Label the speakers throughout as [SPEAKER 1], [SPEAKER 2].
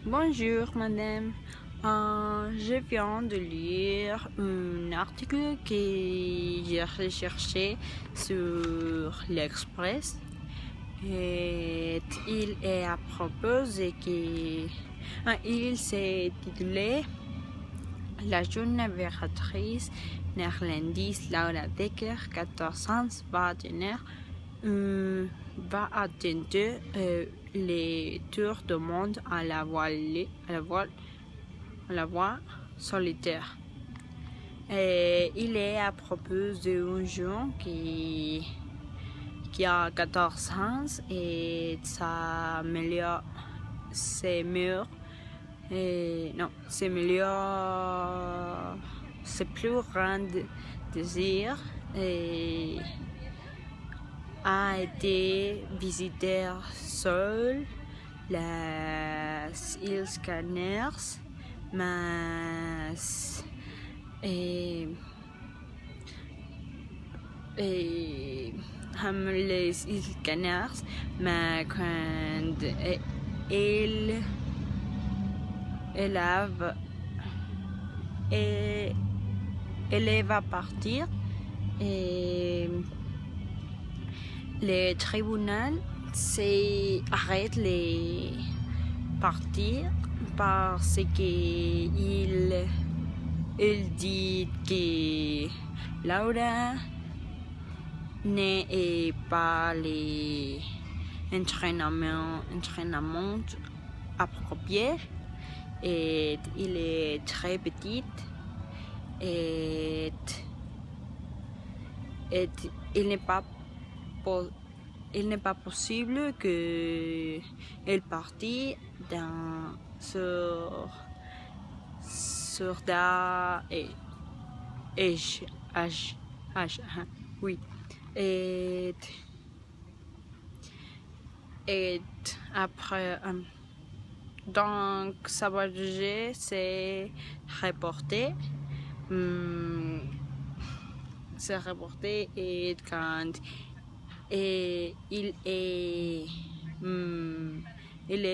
[SPEAKER 1] Bonjour madame, je viens de lire un article que j'ai recherché sur l'Express et il est à propos de que il s'est titulé La jeune navigatrice néerlandaise Laura Dekker, 14 ans, va attendre les tours du monde à la voie solitaire. Et il est à propos d'un jeune qui a 14 ans et ses plus grands désirs a été visiter seul les îles Canaries, mais les îles Canaries, mais quand elle va partir et le tribunal arrête les parties parce qu'il dit que Laura n'est pas les entraînements appropriés et il est très petite et il n'est pas possible qu'elle partit sur oui. Et après donc ça va c'est reporté et quand il est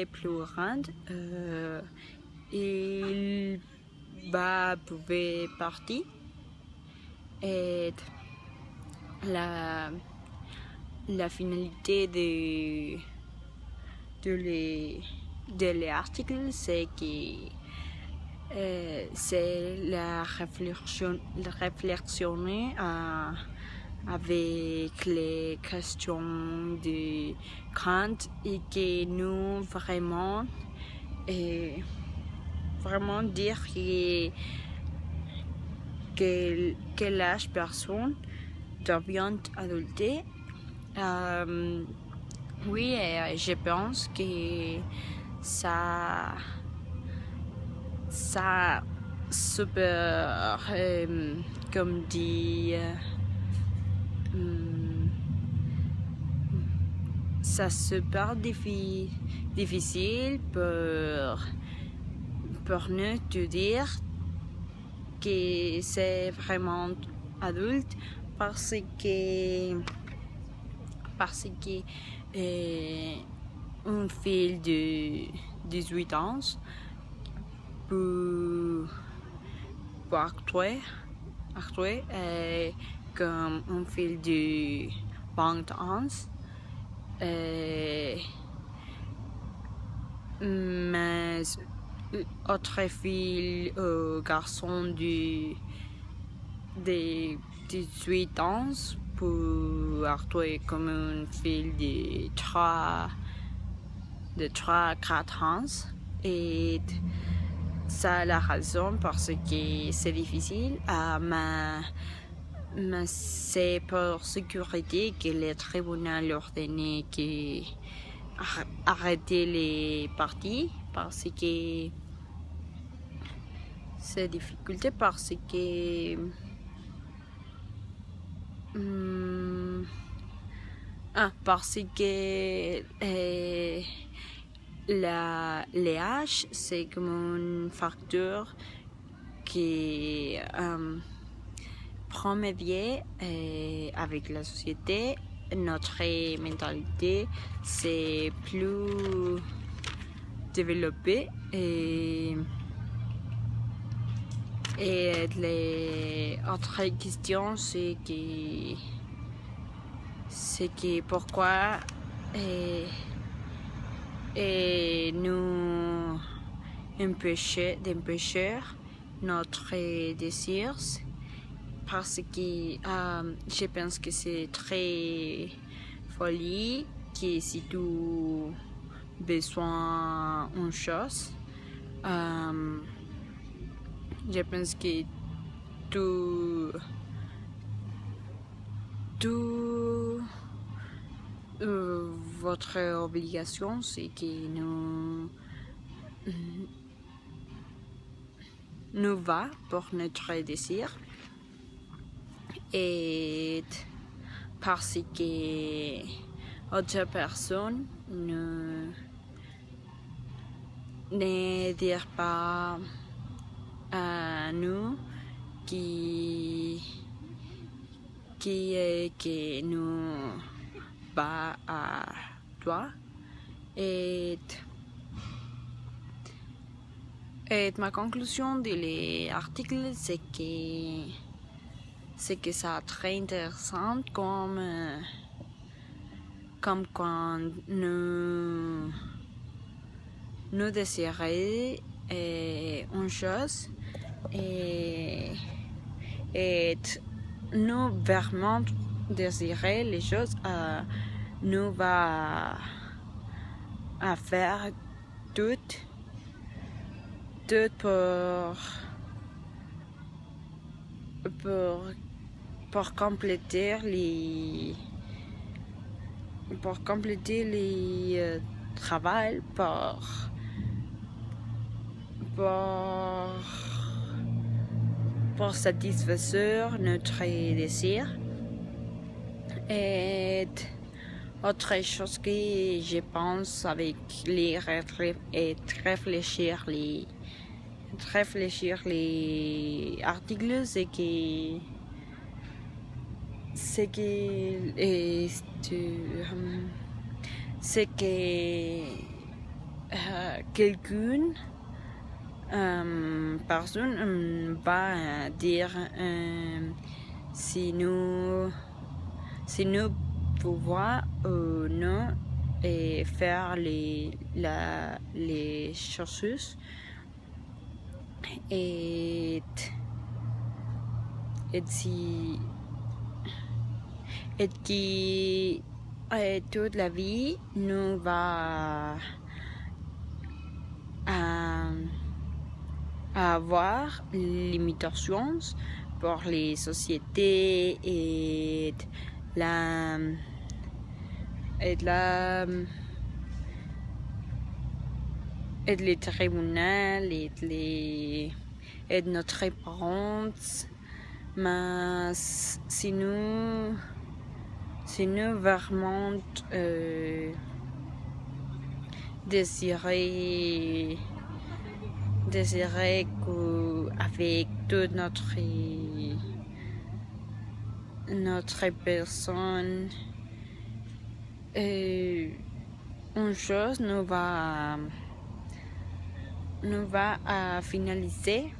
[SPEAKER 1] plus grand, il va pouvoir partir et la finalité de l'article c'est que c'est la réflexion avec les questions de Kant et que nous vraiment dire que l'âge personne devient adulte. Oui, je pense que ça super comme dit ça super difficile pour nous te dire que c'est vraiment adulte parce que une fille de 18 ans peut actuer comme une fille de 20 ans. Mais autre fille garçon de 18 ans pour actuer comme une fille de 3-4 ans et ça la raison parce que c'est difficile mais c'est pour sécurité que le tribunal ordonné que arrêter les parties parce que c'est difficulté parce que l'âge c'est comme un facteur qui promeut avec la société. Notre mentalité c'est plus développer et les autres questions c'est que pourquoi et nous d'empêcher notre désir parce que je pense que c'est très folie que si tu besoin d'une chose je pense que tout votre obligation c'est que nous va pour notre désir et parce que autre personne ne dire pas à nous qui est que nous va à toi et ma conclusion de l'article c'est que c'est très intéressant comme quand nous désirons une chose et nous vraiment désirer les choses nous va à faire tout pour compléter les travail pour satisfaire notre désir et autre chose que je pense avec réfléchir les articles c'est que quelqu'un personne va dire si nous pouvons ou non et faire les choses et qui toute la vie nous va avoir limitations pour les sociétés et les tribunaux et notre parents mais si nous vraiment désirer qu'avec toute notre personne une chose nous va à finaliser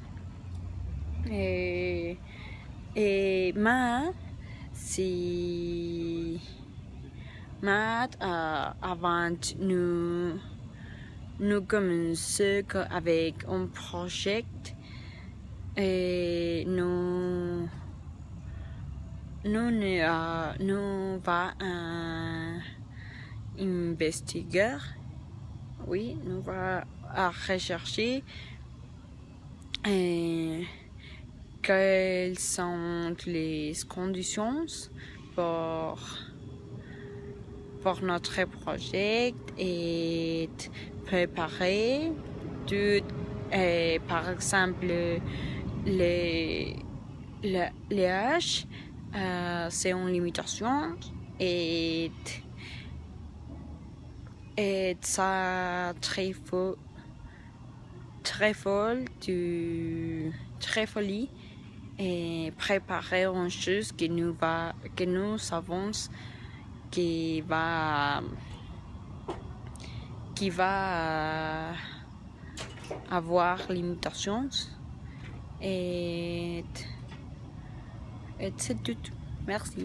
[SPEAKER 1] et avant nous commençons avec un projet et nous va investiguer, oui, nous va à rechercher quelles sont les conditions pour notre projet et préparer tout, par exemple l'âge c'est une limitation et ça très folie et préparer une chose que nous savons qui qui va avoir limitations et c'est tout. Merci.